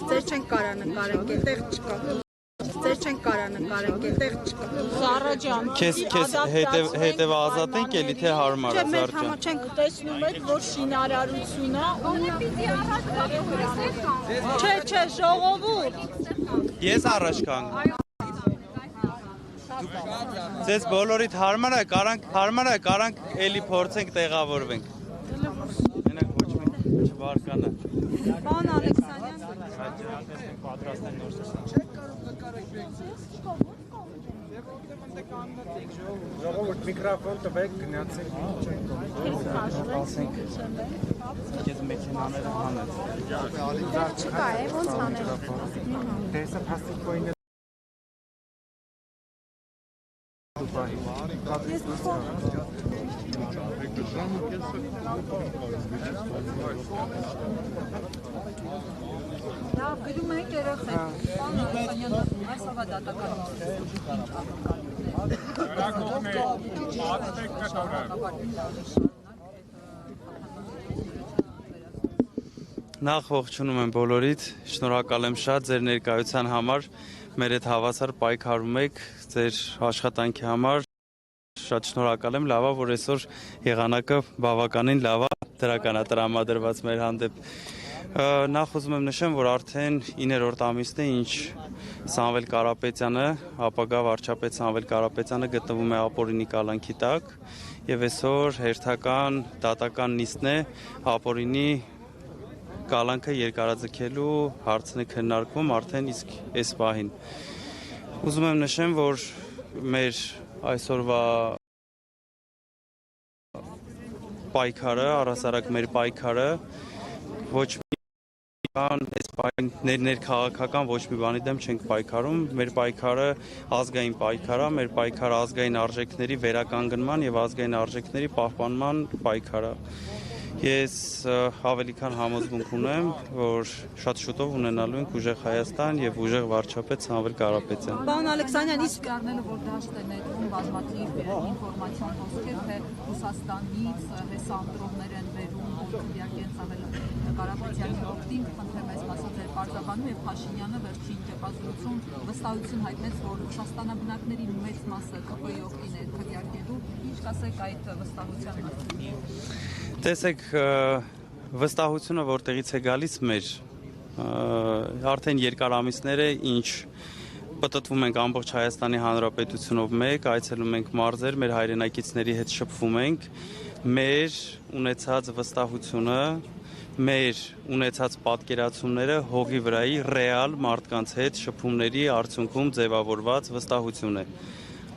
Ձեր չեն կարա նկարենք, այդտեղ չկա։ Ձեր չեն կարա նկարենք, այդտեղ չկա։ Զառա ջան, Քեզ հետևը ազատենք, էլի թե հարմար է Չէ, մեր Զառա ջան։ համար չենք տեսնում եք, որ շինարարություն է ու Չէ, ժողովուրդ։ Ես առաջ կանգնում։ Ձեզ բոլորիդ հարմար է, կարանք էլի փորձենք տեղավորվենք։ Մենակ ոչ մեկ չբարկանա։ Պարոն Ալեքսանյան, Ժողովուրդ միկրոֆոն տվեք, գնացեք չենք Ես մեքենաները հանել։ չկա է, ոնց անել։ Տեսա փաստիկոյին Լավ, գրում եք երեխեք։ Պարոն Ալեքսանյան, այսօրվա դատական Նախ ողջունում եմ բոլորիդ, շնորհակալ եմ շատ ձեր ներկայության համար, մեր հետ հավասար պայքարում եք ձեր աշխատանքի համար, շատ շնորհակալ եմ, լավ է, որ այսօր եղանակը բավականին լավ է, դրական է տրամադրված մեր հանդեպ։ Նախ ուզում եմ նշեմ, որ արդեն 9-րդ ամիսն է, ինչ Սամվել Կարապետյանը, ապագա վարչապետ Սամվել Կարապետյանը գտնվում է ապօրինի կալանքի տակ եւ այսօր հերթական դատական նիստն է ապօրինի կալանքը երկարաձգելու հարցն է քննարկվում արդեն իսկ այս պահին։ Ուզում եմ նշեմ, որ մեր այսօրվա պայքարը, առհասարակ մեր պայքարը ոչ մի բան, այս պահին ներքաղաքական ոչ մի բանի դեմ չենք պայքարում, մեր պայքարը ազգային պայքար է, մեր պայքարը ազգային արժեքների վերականգնման եւ ազգային արժեքների պահպանման պայքար է։ Ես ավելի քան համոզմունք ունեմ, որ շատ շուտով ունենալու ենք ուժեղ Հայաստան եւ ուժեղ վարչապետ Սամվել Կարապետյան։ Պարոն Ալեքսանյան, իսկ Կարնելը որ դաշտ է ներում բազմաթիվ ինֆորմացիոն խոսքեր, թե Ռուսաստանից հեսանդրողներ են վերում, իհարկե Սամվել Կարապետյանի օգտին, խնդրեմ այս մասը ձեր պարզաբանում եւ Փաշինյանը վերջին կեպազրույցում վստահություն հայտնեց, որ Ռուսաստանաբնակների մեծ մասը ԿՊ-ի օգտին է քվեարկելու, ինչ կասեք այդ վստահության մասին։ Տեսեք, վստահությունը որտեղից է գալիս մեր, արդեն երկար ամիսներ է, ինչ պտտվում ենք ամբողջ Հայաստանի Հանրապետությունով մեկ, այցելում ենք մարզեր, մեր հայրենակիցների հետ շփվում ենք, մեր ունեցած վստահությունը, մեր ունեցած պատկերացումները հողի վրայի ռեալ մարդկանց հետ շփումների արդյունքում ձևավորված վստահություն է։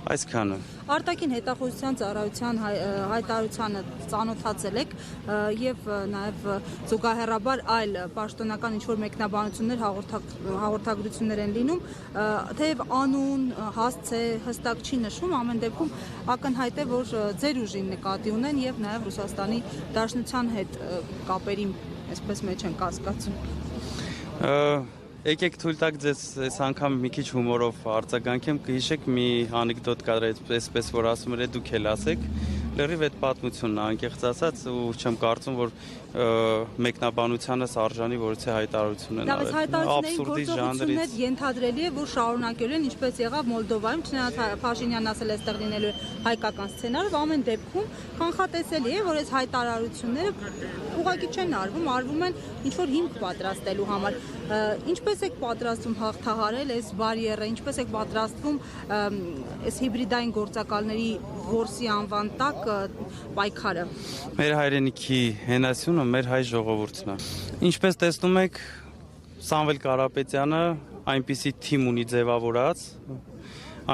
Այսքանը։ արտաքին հետախուզության ծառայության հայտարարությանը ծանոթացել եք եւ նաեւ զուգահեռաբար այլ պաշտոնական ինչ-որ մեկնաբանություններ հաղորդագրություններ են լինում, թեև անուն, հասցե հստակ չի նշվում, ամեն դեպքում ակնհայտ է, որ ձեր ուժին նկատի ունեն եւ նաեւ Ռուսաստանի Դաշնության հետ կապերի այսպես մեջ են կասկածում։ Եկեք թույլ տաք ձեզ այս անգամ մի քիչ հումորով արձագանքեմ, կհիշեք մի անեկդոտ կար, այսպես որ ասում էր, դուք էլ ասեք, լրիվ այդ պատմությունն է անկեղծ ասած ու չեմ կարծում, որ մեկնաբանությանս արժանի որոցի հայտարարություն են արել։ Հայտարարությունների գործողություններ ենթադրելի է, որ շարունակելու են, ինչպես եղավ Մոլդովայում, չնայած Փաշինյանն ասել է այստեղ լինելու հայկական սցենարով, ամեն դեպքում կանխատեսելի է, որ այս հայտարարությունները ուղղակի չեն արվում են ինչ-որ հիմք պատրաստելու համար։ Ինչպես եք պատրաստվում հաղթահարել այս բարիերը, ինչպես եք պատրաստվում այս հիբրիդային գործակալների որսի անվան տակ պայքարը։ Մեր հայրենիքի հենասյունը մեր հայ ժողովուրդն է։ Ինչպես տեսնում եք, Սամվել Կարապետյանը այնպիսի թիմ ունի ձևավորած,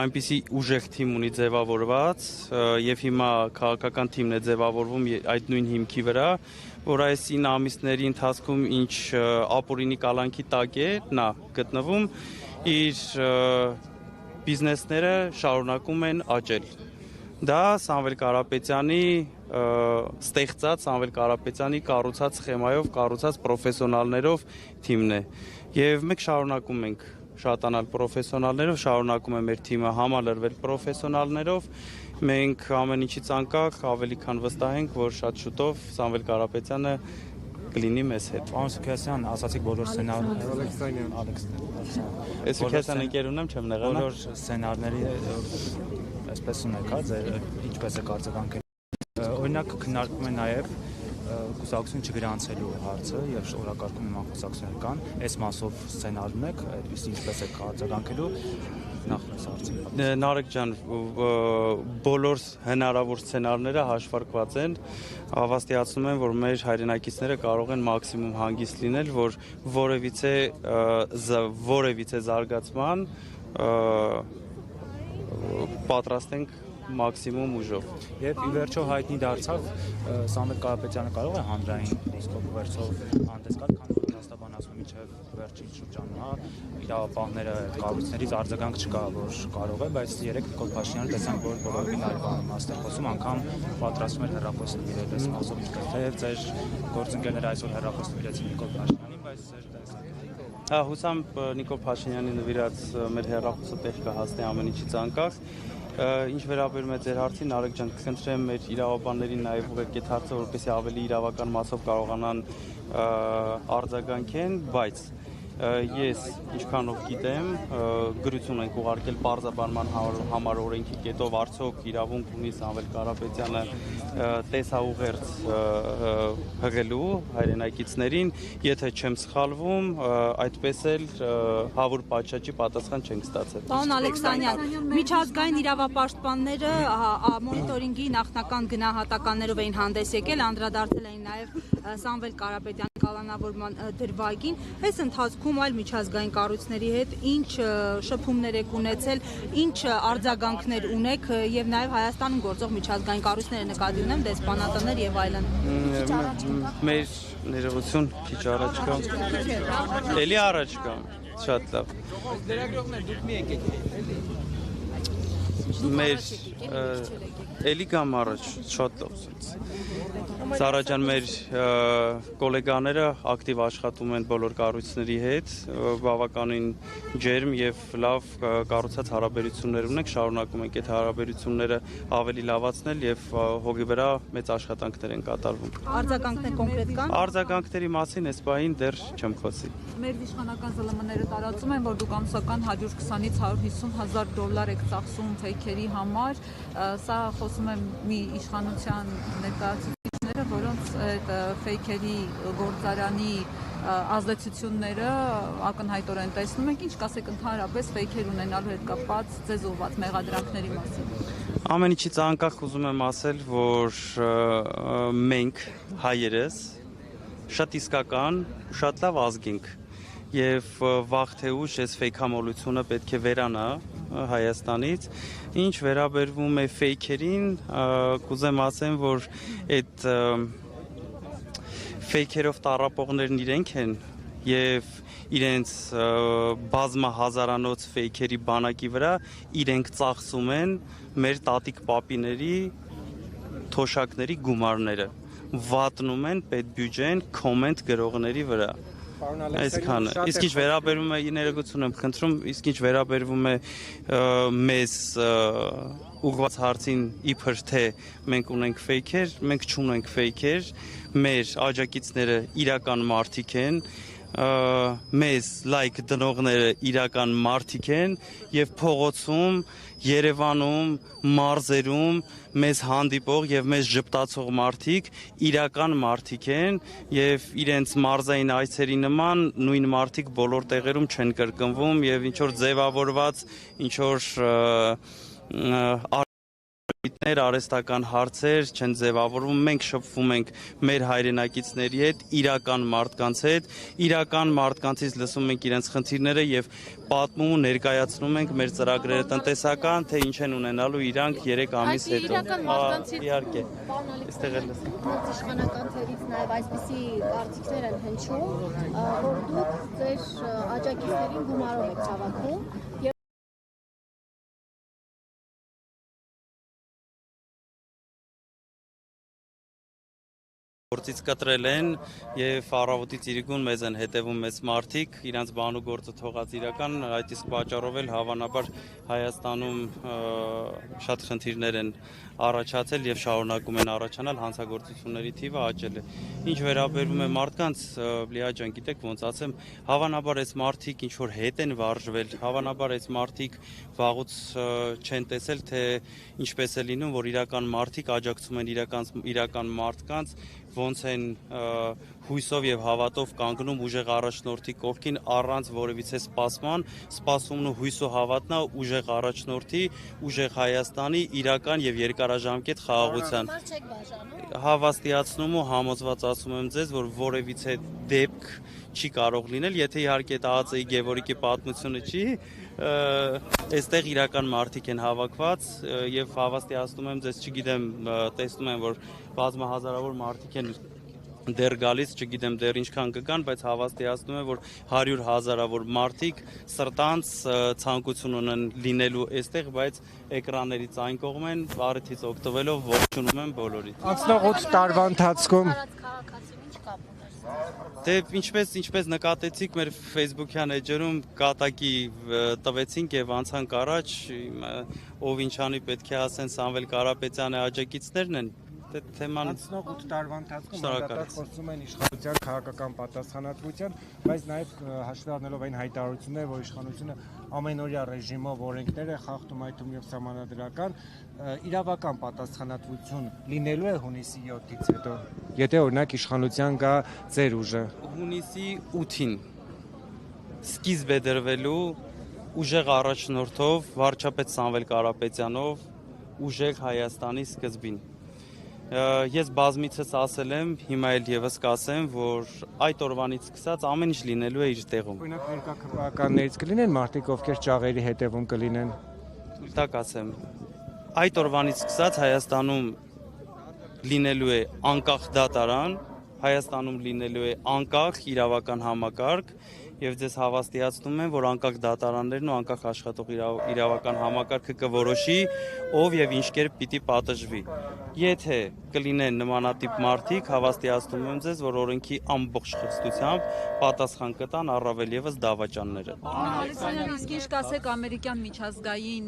այնպիսի ուժեղ թիմ ունի ձևավորված եւ հիմա քաղաքական թիմն է ձևավորվում այդ նույն հիմքի վրա, որ այս 9 ամիսների ընթացքում ինչ ապօրինի կալանքի տակ է նա գտնվում, իր բիզնեսները շարունակում են աճել։ Դա Սամվել Կարապետյանի ստեղծած, Սամվել Կարապետյանի կառուցած սխեմայով, կառուցած պրոֆեսիոնալներով թիմն է։ Եվ մենք շարունակում ենք շատանալ պրոֆեսիոնալներով, շարունակում է մեր թիմը համալրվել պրոֆեսիոնալներով, մենք ամեն ինչից անկախ ավելի քան վստահ ենք, որ շատ շուտով Սամվել Կարապետյանը կլինի մեզ հետ։ Պարոն Սուքիասյան, ասացիք բոլոր սցենարները Ես Սուքիասյան ընկերուն եմ, չեմ նեղանա։ բոլոր սցենարների այսպես ունեք, հա, ձեր ինչպես է արձագանքել։ Օրինակ քննարկվում է նաև կուսակցություն չգրանցելու հարցը եւ օրակարգում նման կուսակցություններ կան, այս մասով սցենար ունեք, այդպես ինչպես է արձագանքելու նախ այս հարցը։ Նարեկ ջան, բոլոր հնարավոր սցենարները հաշվարկված են, հավաստիացնում եմ, որ մեր հայրենակիցները կարող են մաքսիմում հանգիստ լինել, որ որևիցե զարգացման պատրաստ ենք մաքսիմում ուժով։ Եվ ի վերջո հայտնի դարձավ Սամվել Կարապետյանը կարող է հանրային խոսքով վերջով հանդես գալ, քանի որ դաստաբան ասում մինչև վերջին շրջանն հա իրավապահները կառույցներից արձագանք չկա, որ կարող է, բայց երեք Նիկոլ Փաշինյանը տեսանք, որ բոլորովին այլ բանում աստեղ խոսում, անգամ պատրաստում էր հեռախոս նվիրել այս մասով, թեև ձեր գործընկերները այսօր հեռախոս նվիրեցին Նիկոլ Փաշինյանին, բայց ձեր տեսակ հուսամ Նիկոլ Փաշինյանի նվիրած մեր հեռախոսը տեղ կհասնի ամեն ինչից անկախ։ Ինչ վերաբերում է ձեր հարցին, Նարեկ ջան, կխնդրեմ մեր իրավաբաններին նաև ուղղեք այդ հարցը, որպեսզի ավելի իրավական մասով կարողանան արձագանքեն, բայց ես ինչքանով գիտեմ, գրություն ենք ուղարկել պարզաբանման համար օրենքի կետով արդյոք իրավունք ունի Սամվել Կարապետյանը տեսաուղերձ հղելու հայրենակիցներին, եթե չեմ սխալվում, այդպես էլ հավուր պատշաճի պատասխան չենք ստացել։ Պարոն Ալեքսանյան, միջազգային իրավապաշտպանները մոնիտորինգի նախնական գնահատականներով էին հանդես եկել, անդրադարձել էին նաև Սամվել Կարապետյանի կալանավորման դրվագին։ Այս ընթացքում այլ միջազգային կառույցների հետ ինչ շփումներ եք ունեցել, ինչ արձագանքներ ունեք եւ նաեւ Հայաստանում գործող միջազգային կառույցները նկատի ունեմ, դեսպանատներ եւ այլն։ Մեր ներողություն, քիչ առաջ կա։ Էլի առաջ կա։ Շատ լավ։ Լրագրողներ դուք մի եկեք, էլի։ Մեր էլի կամ առաջ, շատ լավ։ Սարա ջան, մեր գոլեգաները ակտիվ աշխատում են բոլոր կառույցների հետ, բավականին ջերմ եւ լավ կառուցած հարաբերություններ ունենք, շարունակում ենք այդ հարաբերությունները ավելի լավացնել եւ հոգի վրա մեծ աշխատանքներ են կատարվում։ Արձագանքներ կոնկրետ կան։ Արձագանքների մասին այս պահին դեռ չեմ խոսի։ Մեր իշխանական ԶԼՄ-ները տարածում են, որ դուք ամսական 120-ից 150 հազար դոլար եք ծախսում ֆեյքերի համար, սա խոսում եմ մի իշխանության ներկայացուցիչները, որոնց այդ ֆեյքերի գործարանի ազդեցությունները ակնհայտորեն տեսնում ենք, ինչ կասեք ընդհանրապես ֆեյքեր ունենալու հետ կապված ձեզ ուղղված մեղադրանքների մասին։ Ամեն ինչից անկախ ուզում եմ ասել, որ մենք հայերս շատ իսկական, շատ լավ ազգ ենք եւ վաղ թե ուշ այս ֆեյքամոլությունը պետք է վերանա Հայաստանից։ Ինչ վերաբերվում է ֆեյքերին, կուզեմ ասեմ, որ այդ ֆեյքերով տառապողներն իրենք են եւ իրենց բազմահազարանոց ֆեյքերի բանակի վրա իրենք ծախսում են մեր տատիկ պապիների թոշակների գումարները, վատնում են պետբյուջեն կոմենտ գրողների վրա։ Այսքանը։ Իսկ ինչ վերաբերում է ներողություն եմ խնդրում, իսկ ինչ վերաբերվում է մեզ ուղղված հարցին իբր թե մենք ունենք ֆեյքեր, մենք չունենք ֆեյքեր, մեր աջակիցները իրական մարդիկ են, մեզ լայք դնողները իրական մարդիկ են եւ փողոցում, Երևանում, մարզերում մեզ հանդիպող եւ մեզ ժպտացող մարդիկ իրական մարդիկ են եւ իրենց մարզային այցերի նման նույն մարդիկ բոլոր տեղերում չեն կրկնվում եւ ինչ որ ձևավորված ինչ որ արհեստական հարցեր չեն ձևավորվում, մենք շփվում ենք մեր հայրենակիցների հետ, իրական մարդկանց հետ, իրական մարդկանցից լսում ենք իրենց խնդիրները եւ պատմում ու ներկայացնում ենք մեր ծրագրերը տնտեսական, թե ինչ են ունենալու իրանք 3 ամիս հետո։ Իհարկե։ Այստեղ էլ իշխանական թերից նաև այսպիսի կարծիքներ են հնչում, որ դուք ձեր աջակիցներին գումարով եք հավաքում Գործից կտրել են եւ առավոտից իրիկուն մեզ են հետևում մեծ մարդիկ, իրանց բանու գործը թողած իրական, այդ իսկ պատճառով էլ հավանաբար Հայաստանում շատ խնդիրներ են առաջացել եւ շարունակում են առաջանալ, հանցագործությունների թիվը աճել է։ Ինչ վերաբերում է մարդկանց, Լիա ջան, գիտեք ոնց ասեմ, հավանաբար այս մարդիկ ինչ որ հետ են վարժվել, հավանաբար այս մարդիկ վաղուց չեն տեսել, թե ինչպես է լինում, որ իրական մարդիկ աջակցում են իրական մարդկանց, ոնց են հույսով եւ հավատով կանգնում ուժեղ առաջնորդի կողքին առանց որևիցե սպասման, սպասումն ու հույսը հավատնա ուժեղ առաջնորդի, ուժեղ Հայաստանի իրական եւ երկարաժամկետ խաղաղության։ Հավաստիացնում ու համոզված ասում եմ ձեզ, որ որևիցե դեպք չի կարող լինել, եթե իհարկե ԱԱԾ-ի Գևորգի պատմությունը չի, այստեղ իրական մարդիկ են հավաքված եւ հավաստիացնում եմ ձեզ, չգիտեմ, տեսնում եմ, որ բազմահազարավոր մարդիկ են դեռ գալիս, չգիտեմ դեռ ինչքան կգան, բայց հավաստիացնում եմ, որ 100 հազարավոր մարդիկ սրտանց ցանկություն ունեն լինելու այստեղ, բայց էկրաններից այն կողմեն, բարեթից օգտվելով ողջունում եմ բոլորին։ Անցնող 8 տարվա ընթացքում Դե ինչպես նկատեցիք մեր Facebook-յան էջերում կատակի տվեցինք եւ անցանք առաջ, ով ինչանի պետք է ասեն Սամվել Կարապետյանի աջակիցներն են, դե թեման անցնող 8 տարվա ընթացքում անդադար խոսում են իշխանության քաղաքական պատասխանատվության, բայց նաեւ հաշվի առնելով այն հայտարարությունները, որ իշխանությունը ամենօրյա ռեժիմով օրենքներ է խախտում, այդ թվում եւ սահմանադրական, իրավական պատասխանատվություն լինելու է հունիսի 7-ից հետո, եթե օրինակ իշխանության գա ձեր ուժը։ Հունիսի 8-ին սկիզբ է դրվելու ուժեղ առաջնորդով վարչապետ Սամվել Կարապետյանով ուժեղ Հայաստանի սկզբին։ Ես բազմիցս ասել եմ, հիմա էլ եւս կասեմ, որ այդ օրվանից սկսած ամեն ինչ լինելու է իր տեղում։ Օրինակ ներկա քվեականներից կլինեն մարդիկ, ովքեր ճաղերի հետևում կլինեն։ Թույլ ասեմ, այդ օրվանից սկսած Հայաստանում լինելու է անկախ դատարան, Հայաստանում լինելու է անկախ իրավական համակարգ եւ ձեզ հավաստիացնում եմ, որ անկախ դատարաններն ու անկախ աշխատող իրավական համակարգը կորոշի ով եւ ինչ կերպ պիտի պատժվի։ Եթե կլինեն նմանատիպ մարդիկ, հավաստիացնում եմ ձեզ, որ օրենքի ամբողջ խստությամբ պատասխան կտան առավել եւս դավաճանները։ Ալեքսանդր, իսկ ինչ կասեք ամերիկյան միջազգային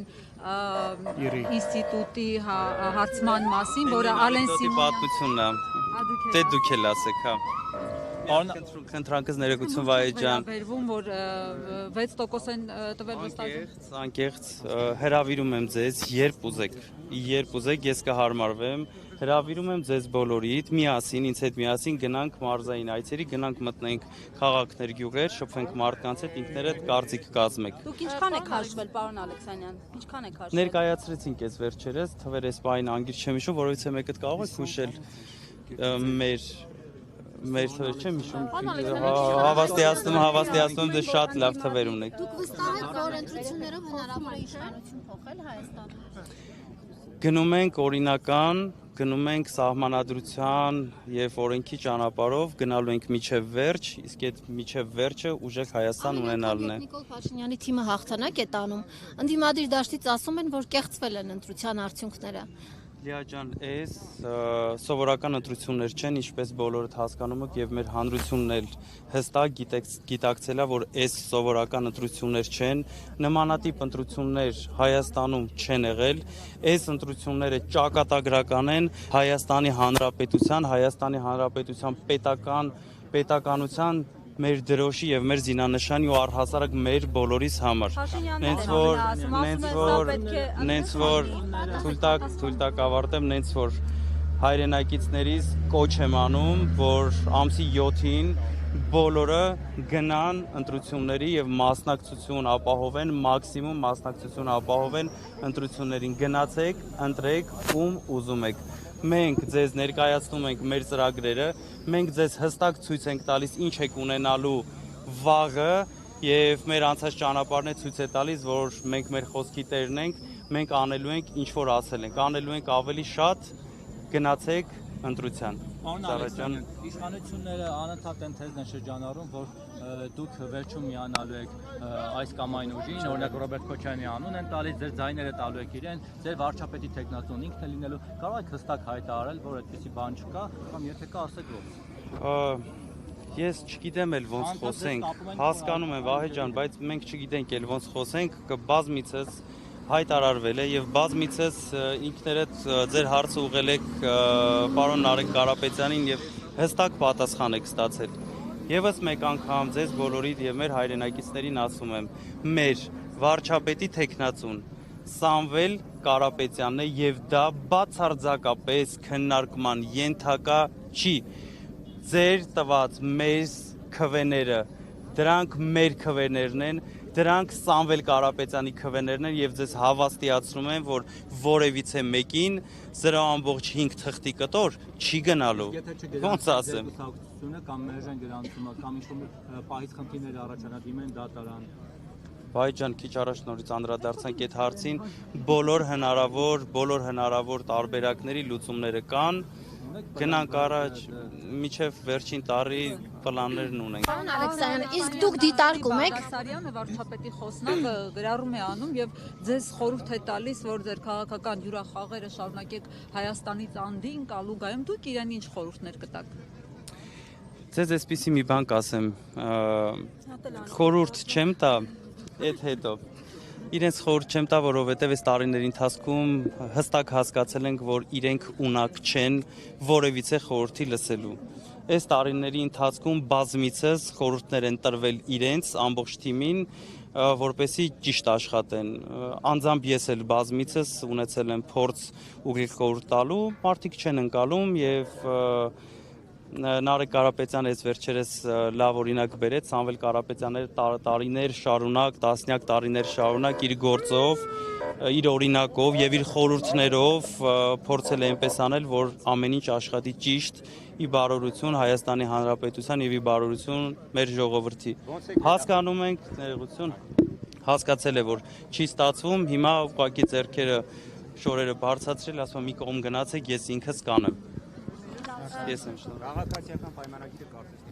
ինստիտուտի հարցման մասին, որը Ալեն Սիմոնյանի պատմությունն է։ Դե դուք էլ ասեք, հա։ Քննարկած ներողություն Վահե ջան։ Վերվում, որ 6% են տվել վստահություն։ Անկեղծ հրավիրում եմ ձեզ, երբ ուզեք, ես կհարմարվեմ, հրավիրում եմ ձեզ բոլորիդ, միասին, ինձ հետ միասին գնանք մարզային այցերի, գնանք մտնենք քաղաքներ, գյուղեր, շփվենք մարդկանց հետ, ինքներդ կարծիք կազմեք։ Դուք ինչքան եք հաշվել, պարոն Ալեքսանյան, ինչքան եք հաշվել։ Ներկայացրեցինք այս վերջերս, թվեր այս բային անգիր չեմ հիշում, որովհետեւ մեկը կարող եք հուշել մեր թվեր չեմ հիշում, հավաստիացնում դե շատ լավ թվեր ունեք։ Դուք վստահ եք, որ ընտրություններով հնարավոր է իշխանություն փոխել Հայաստանում։ Գնում ենք օրինական, գնում ենք սահմանադրության եւ օրենքի ճանապարհով, գնալու ենք միջև վերջ, իսկ այդ միջև վերջը ուժեղ Հայաստան ունենալն է։ Նիկոլ Փաշինյանի թիմը հաղթանակ է տանում։ Ընդդիմադիր դաշտից ասում են, որ կեղծվել են ընտրության արդյունքները։ Լիա ջան, այս սովորական ընտրություններ չեն, ինչպես բոլորդ հասկանում եք եւ մեր հանրությունն էլ հստակ գիտակցել է, որ այս սովորական ընտրություններ չեն, նմանատիպ ընտրություններ Հայաստանում չեն եղել, այս ընտրությունները ճակատագրական են Հայաստանի Հանրապետության պետականության մեր դրոշի եւ մեր զինանշանի ու առհասարակ մեր բոլորիս համար։ Նենց որ թույլ տակ ավարտեմ, նենց որ հայրենակիցներից կոչ եմ անում, որ ամսի 7-ին բոլորը գնան ընտրությունների եւ մասնակցություն ապահովեն, մաքսիմում մասնակցություն ապահովեն ընտրություններին, գնացեք, ընտրեք ում ուզում եք։ Մենք ձեզ ներկայացնում ենք մեր ծրագրերը, մենք ձեզ հստակ ցույց ենք տալիս ինչ եք ունենալու վաղը եւ մեր անցած ճանապարհն է ցույց է տալիս, որ մենք մեր խոսքի տերն ենք, մենք անելու ենք ինչ որ ասել ենք, անելու ենք ավելի շատ, գնացեք ընտրության։ Պարոն Ալեքսանյան, իշխանությունները անընդհատ են թեզն են շրջանառում, որ դուք վերջում միանալու եք այս կամ այն ուժին, օրինակ Ռոբերտ Քոչարյանի անուն են տալիս, ձեր ձայները տալու եք իրեն, ձեր վարչապետի տեխնացուն ինքն է լինելու, կարող եք հստակ հայտարարել, որ այդպեսի բան չկա, կամ եթե կա, ասեք ո՞վ։ Ես չգիտեմ էլ ոնց խոսենք, հասկանում եմ Վահե ջան, բայց մենք չգիտենք էլ ոնց խոսենք, բազմիցս հայտարարվել է եւ բազմիցս ինքներդ ձեր հարցը ուղղել եք պարոն Նարեկ Կարապետյանին եւ հստակ պատասխան եք ստացել։ Եվս մեկ անգամ ձեզ բոլորիդ եւ մեր հայրենակիցներին ասում եմ, մեր վարչապետի տեխնացուն Սամվել Կարապետյանն է եւ դա բացարձակապես քննարկման ենթակա չի։ Ձեր տված մեզ քվեները, դրանք մեր քվեներն են, դրանք Սամվել Կարապետյանի քվեներն են եւ ձեզ հավաստիացնում եմ, որ որևիցե մեկին 0.5 թղթի կտոր չի գնալու։ Ոնց ասեմ։ Կամ մերժեն գրանցումը, կամ ինչ-որ պահից խնդիրներ առաջանա դիմեն դատարան։ Վայ ջան, քիչ առաջ նորից անդրադարձանք այդ հարցին, բոլոր հնարավոր տարբերակների լուծումները կան։ Գնանք առաջ, միջև վերջին տարի պլաններն ունենք։ Պարոն Ալեքսանյան, իսկ դուք դիտարկում եք Բաղդասարյանը վարչապետի խոսնակը գրառում է անում եւ ձեզ խորհուրդ է տալիս, որ ձեր քաղաքական հյուրախաղերը շարունակեք Հայաստանից անդին, Կալուգայում, դուք իրեն ինչ խորհուրդներ կտաք։ Ձեզ այսպեսի մի բան կասեմ, խորհուրդ չեմ տա, այդ հետո իրենց խորհուրդ չեմ տա, որովհետև այս տարիների ընթացքում հստակ հասկացել ենք, որ իրենք ունակ չեն որևիցե խորհրդի լսելու։ Այս տարիների ընթացքում բազմիցս խորհուրդներ են տրվել իրենց ամբողջ թիմին, որպեսզի ճիշտ աշխատեն։ Անձամբ ես էլ բազմիցս ունեցել եմ փորձ ուղիղ խորհուրդ տալու, մարդիկ չեն ընկալում եւ Նարեկ Կարապետյանը այս վերջերս լավ օրինակ բերեց, Սամվել Կարապետյանը տարիներ շարունակ, տասնյակ տարիներ շարունակ իր գործով, իր օրինակով եւ իր խորհուրդներով փորձել է այնպես անել, որ ամեն ինչ աշխատի ճիշտ ի բարօրություն Հայաստանի Հանրապետության եւ ի բարօրություն մեր ժողովրդի։ Հասկանում ենք, ներողություն, հասկացել է, որ չի ստացվում, հիմա ուղղակի ձեռքերը շորերը բարձրացրել, ասում մի կողմ գնացեք, ես ինքս կանեմ։ Ես եմ շնորհակալ։ Քաղաքացիական պայմանագիրը կարծես